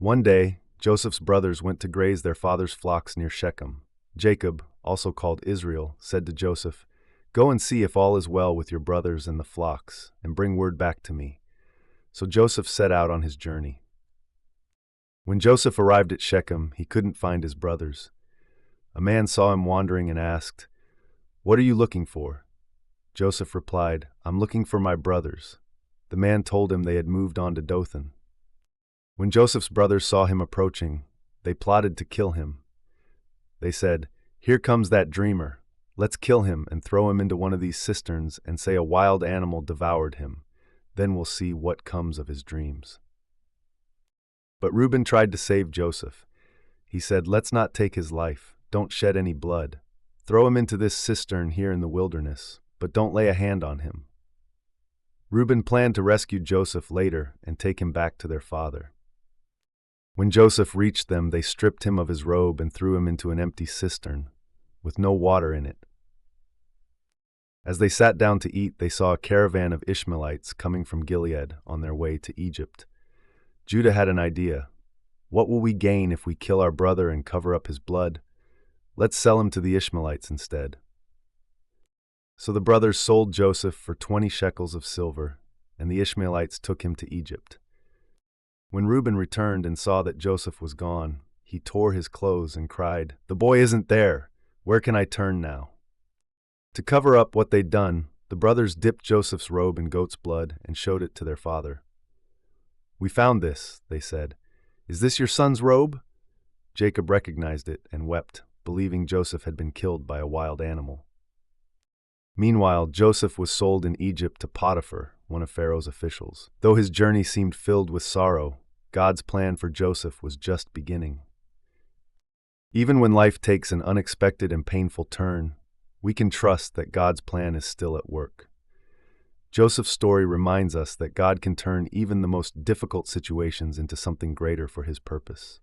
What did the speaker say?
One day, Joseph's brothers went to graze their father's flocks near Shechem. Jacob, also called Israel, said to Joseph, "Go and see if all is well with your brothers and the flocks, and bring word back to me." So Joseph set out on his journey. When Joseph arrived at Shechem, he couldn't find his brothers. A man saw him wandering and asked, "What are you looking for?" Joseph replied, "I'm looking for my brothers." The man told him they had moved on to Dothan. When Joseph's brothers saw him approaching, they plotted to kill him. They said, "Here comes that dreamer. Let's kill him and throw him into one of these cisterns and say a wild animal devoured him. Then we'll see what comes of his dreams." But Reuben tried to save Joseph. He said, "Let's not take his life. Don't shed any blood. Throw him into this cistern here in the wilderness, but don't lay a hand on him." Reuben planned to rescue Joseph later and take him back to their father. When Joseph reached them, they stripped him of his robe and threw him into an empty cistern, with no water in it. As they sat down to eat, they saw a caravan of Ishmaelites coming from Gilead on their way to Egypt. Judah had an idea. "What will we gain if we kill our brother and cover up his blood? Let's sell him to the Ishmaelites instead." So the brothers sold Joseph for 20 shekels of silver, and the Ishmaelites took him to Egypt. When Reuben returned and saw that Joseph was gone, he tore his clothes and cried, "The boy isn't there! Where can I turn now?" To cover up what they'd done, the brothers dipped Joseph's robe in goat's blood and showed it to their father. "We found this," they said. "Is this your son's robe?" Jacob recognized it and wept, believing Joseph had been killed by a wild animal. Meanwhile, Joseph was sold in Egypt to Potiphar, one of Pharaoh's officials. Though his journey seemed filled with sorrow, God's plan for Joseph was just beginning. Even when life takes an unexpected and painful turn, we can trust that God's plan is still at work. Joseph's story reminds us that God can turn even the most difficult situations into something greater for his purpose.